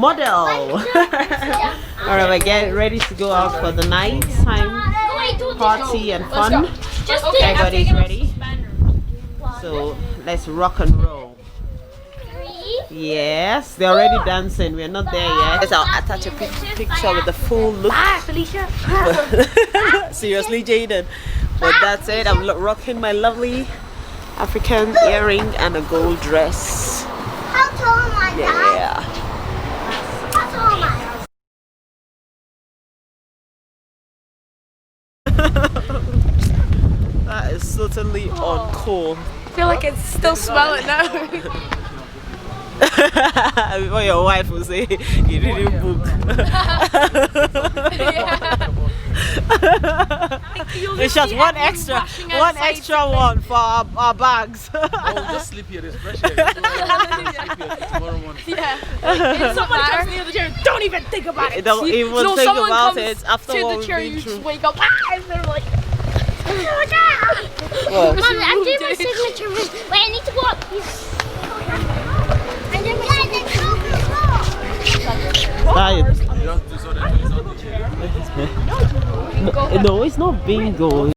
model. Alright, we're getting ready to go out for the nighttime party and fun. Everybody's ready. So let's rock and roll. Yes, they're already dancing. We're not there yet. I'll attach a picture with the full look. Felicia. Seriously, Jaden. But that's it. I'm rocking my lovely African earring and a gold dress. How tall am I? Yeah. How tall am I? That is certainly uncool. I feel like I still smell it now. Before your wife will say you didn't book. It's just one extra one for our bags. Oh, just sleep here. It's fresh air. Tomorrow morning. Yeah. If someone comes near the chair, don't even think about it. Don't even think about it. After to what the chair, we've you been just through. wake up and they're like. Well, Mommy, I'm doing my signature ring. Wait, I need to go up. I did my signature ring. No, it's not bingo.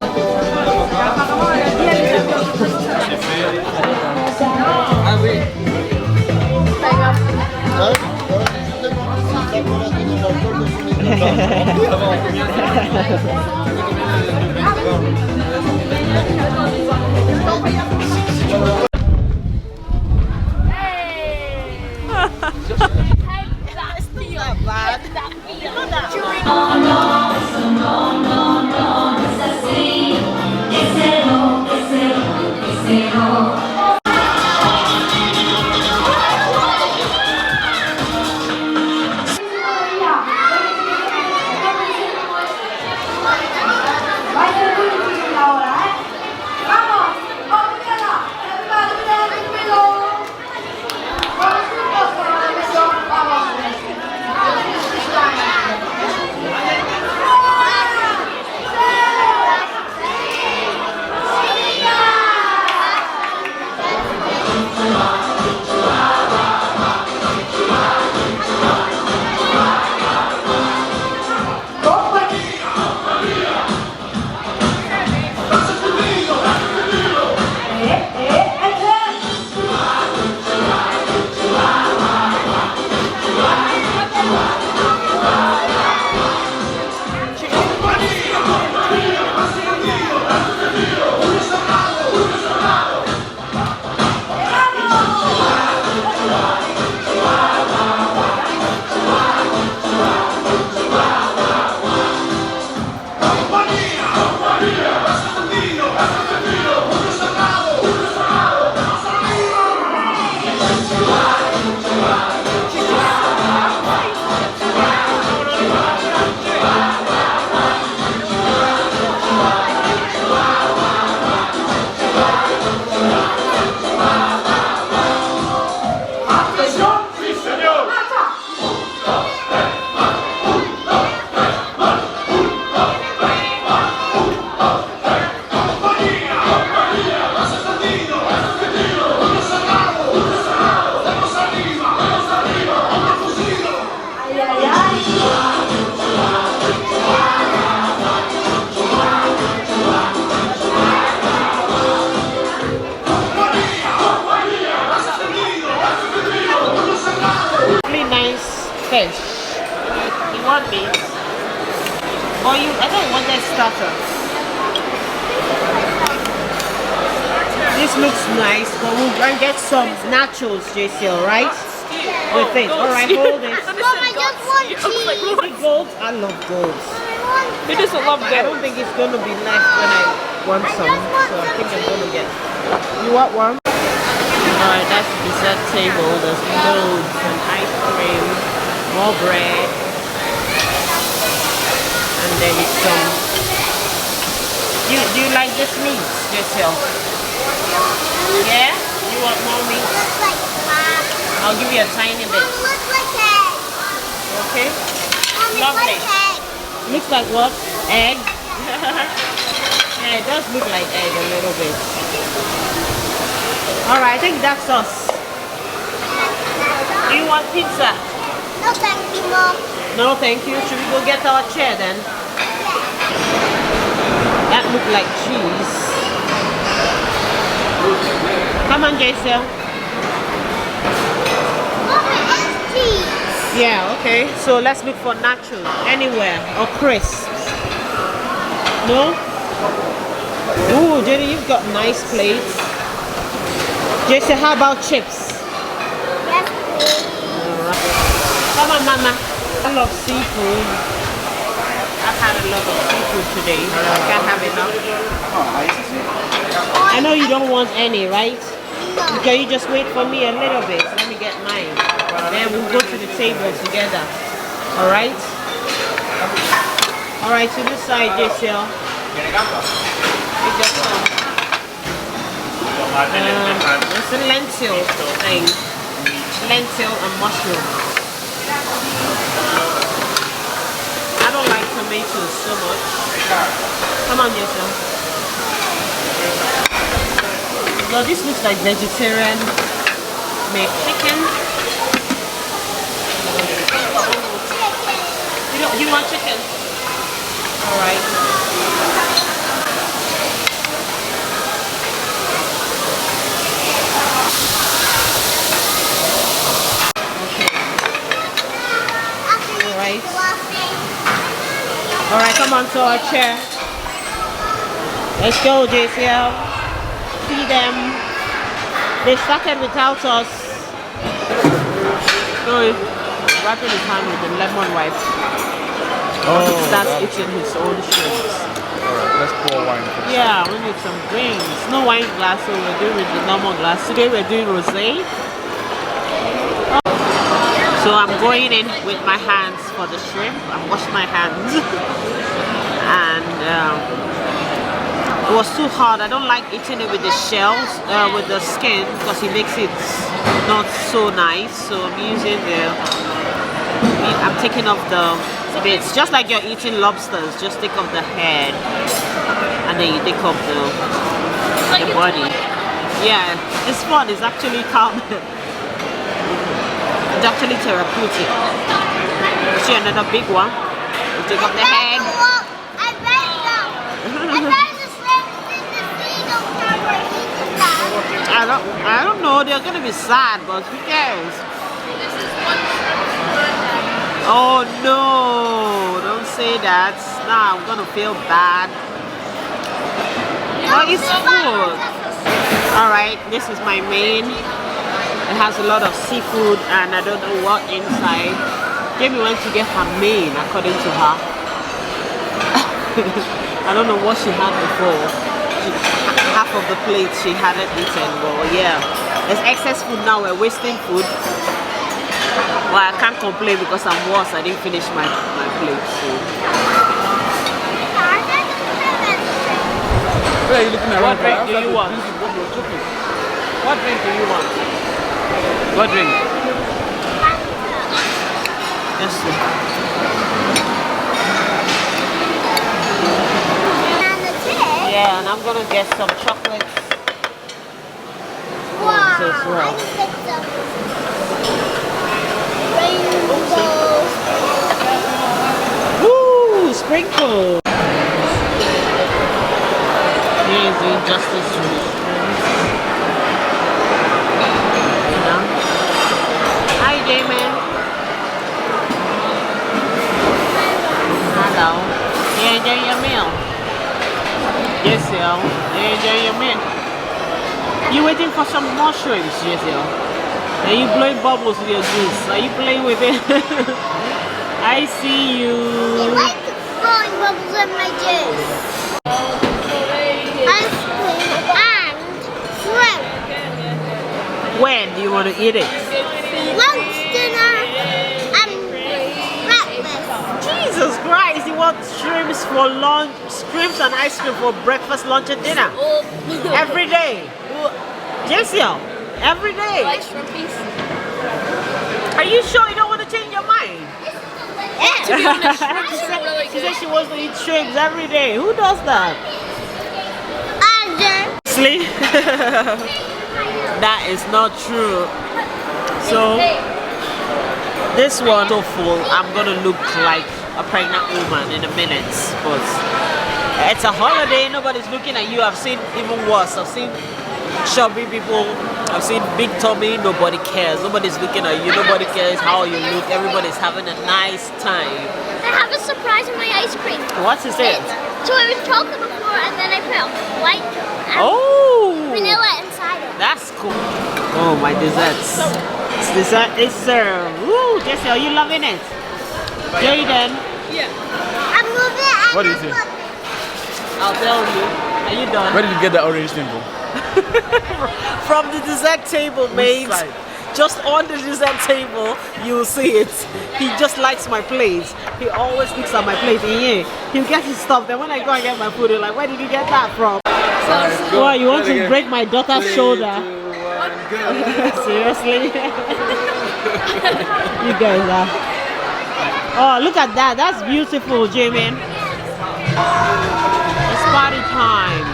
Fish. You want meat? Or you? I don't want that starter. This looks nice, but we'll go and get some nachos, JC, right? With it. Alright, hold it. Mom, I just want cheese. Is it gold? I love gold. He doesn't love I don't think it's going to be left when I want some. So I think I'm going to get. You want one? Alright, that's the dessert table. There's loads and ice cream. More bread, and then some. Do you like this meat yourself? Yeah? You want more meat? Looks like crab. I'll give you a tiny bit. Looks like egg. Okay? Mommy, Lovely. what's egg? Looks like what? Egg? Yeah, it does look like egg a little bit. Alright, I think that's us. Do you want pizza? No, No, thank you, Mom. No, thank you. Should we go get our chair then? That looked like cheese. Come on, Jason. Mom, it's cheese. Yeah, okay. So let's look for nachos anywhere or crisps. No? Ooh, Jenny, you've got nice plates. Jason, how about chips? Yes, please. Come on, Mama. I love seafood. I've had a lot of seafood today. I can't have enough. I know you don't want any, right? No. Can you just wait for me a little bit? Let me get mine. Then we'll go to the table together. Alright? Alright, to this side, JCL. You just come. It's a lentil thing. Lentil and mushroom. I don't like tomatoes so much. Come on, JCL. No, this looks like vegetarian. Make chicken. You want chicken? Alright. Alright, come on to our chair. Let's go, JCL. See them. They started without us. So wrapping his hand with the lemon wipe. He starts eating his own shrimps. Alright, let's pour wine first. Yeah, we need some drinks. No wine glass, so we're doing with the normal glass. Today we're doing rosé. So I'm going in with my hands for the shrimp. I washed my hands. And it was too hard. I don't like eating it with the shells, with the skin, because it makes it not so nice. So I'm using I'm taking off the bits. Just like you're eating lobsters, just take off the head. And then you take off the body. Yeah, this one is actually calm. It's actually therapeutic. See another big one. You take off the head. I bet them. the shrimp in the sea don't care where eating that. I don't know. They're gonna be sad, but who cares? Oh no! Don't say that. Now I'm gonna feel bad. Oh, it's food. All right, this is my main. It has a lot of seafood and I don't know what inside. Jamie went to get her main according to her. I don't know what she had before. Half of the plate she hadn't eaten. Well, yeah, there's excess food now. We're wasting food. Well, I can't complain because I'm worse. I didn't finish my plate. So. Where are you looking around? What drink do you want? What drink do you want? What drink? Yes, sir. Yeah, and I'm gonna get some chocolates. Wow. As well. I can get some rainbows. Woo! Sprinkle. Here's the injustice to his friends. Hi, Damon. Hello. You enjoy your meal? Yes, y'all. You enjoy your meal? You waiting for some mushrooms, yes, y'all? Are you blowing bubbles with your juice? Are you playing with it? I see you. I like blowing bubbles in my juice. Ice cream and shrimp. When do you want to eat it? Lunch, dinner, and breakfast. Jesus Christ, you want shrimps for lunch, shrimps and ice cream for breakfast, lunch and dinner? Every day. Jessiel, every day. Like shrimpies? Are you sure you don't want to change your mind? Yeah. To be honest, shrimps are really She good. said she wants to eat shrimps every day. Who does that? Sleep? That is not true. So This one so full, I'm gonna look like a pregnant woman in a minute. But it's a holiday, nobody's looking at you. I've seen even worse. I've seen chubby people, I've seen big tummy, nobody cares. Nobody's looking at you, nobody cares how you look. Everybody's having a nice time. I have a surprise in my ice cream. What is it? So it was chocolate before, and then I put white and vanilla inside it. That's cool. Oh, my desserts. It's dessert is served. Woo, Jesse, are you loving it? Jaden? Yeah. I'm moving it. What is it? I'll tell you. Are you done? Where did you get the orange thing from? From the dessert table, mate. side? Just on the dessert table, you'll see it. He just likes my plate. He always looks at my plate. And yeah, he'll get his stuff. Then when I go and get my food, he's like, where did you get that from? Well, you want to break my daughter's shoulder? Seriously? You guys are. Oh, look at that. That's beautiful, Jamie. It's party time.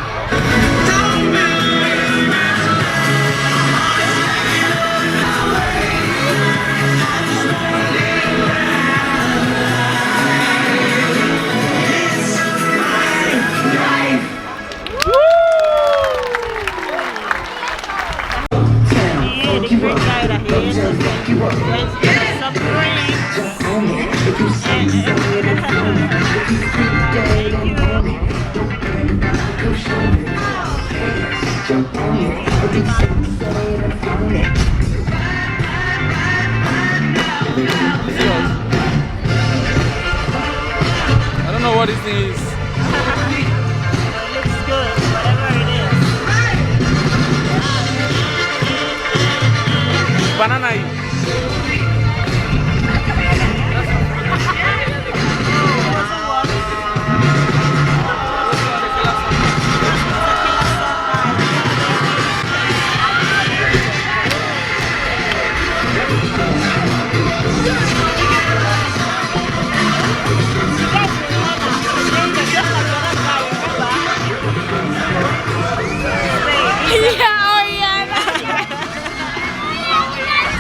I don't know what this thing is. It looks good, whatever it is. Banana.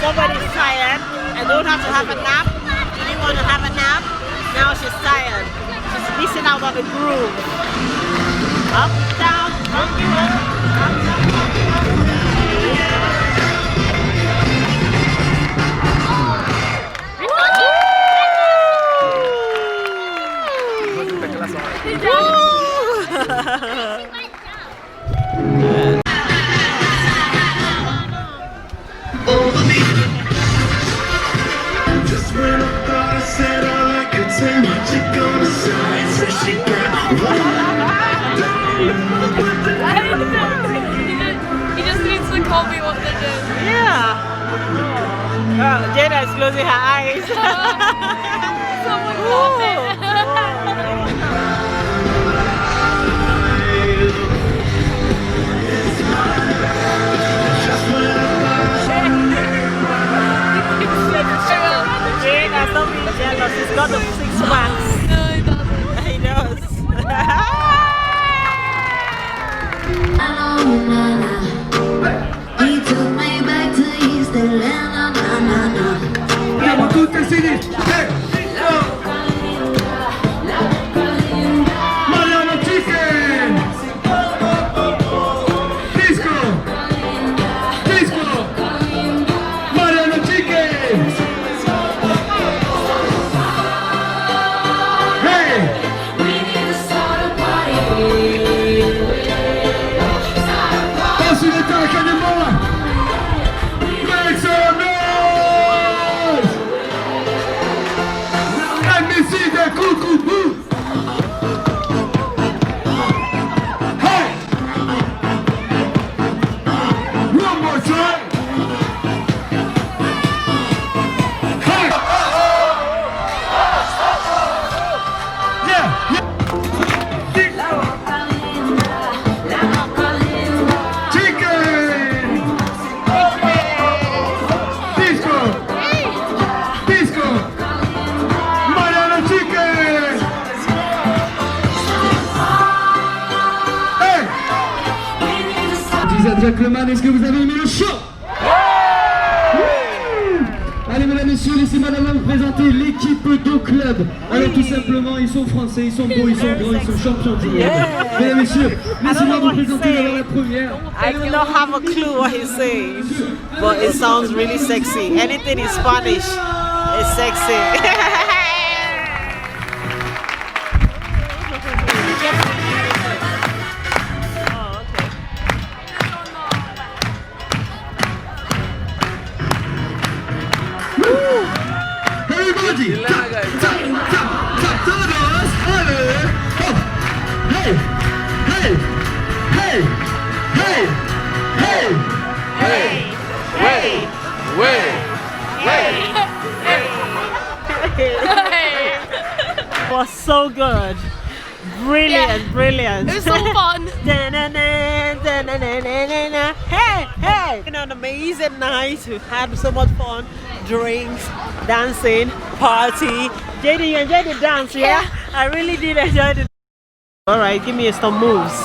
Somebody's tired. I don't have to have a nap. You didn't want to have a nap. Now she's tired. She's missing out on the groove. Up, down, up, He just needs to call me what they're doing. Yeah. Oh, Jada is closing her eyes. Someone called me. Jada, stop being jealous. He's got the 6 packs. No, he doesn't. He knows. He took me back to East Atlanta. Andiamo tutti insieme. Mariano Chicken. Disco. Disco. Mariano Chicken. Hey. Posso inventar a canimola? Make some noise! MC da Cucubu! Hey! One more time! Hey! Yeah! Chicken! Disco! Disco! Mariano Chicken! Hey! Ladies and gentlemen, est-ce que vous avez aimé le show? Allez mesdames et messieurs, laissez-moi d'abord vous présenter l'équipe d'O Club. Alors tout simplement, ils sont français, ils sont beaux, ils sont grands, ils sont champions du monde. Mesdames, messieurs, laissez-moi vous présenter d'abord la première. I do not have a clue what he says, but it sounds really sexy. Anything in Spanish is sexy. Everybody, tap, tap, tap, tap, todos, allez, hop, hey, hey, hey, hey, hey, It was so good. Brilliant, brilliant. It was so fun. Hey, hey! An amazing night. We had so much fun. Drinks, dancing, party. JD, you enjoyed the dance, yeah? I really did enjoy the. All right, give me some moves.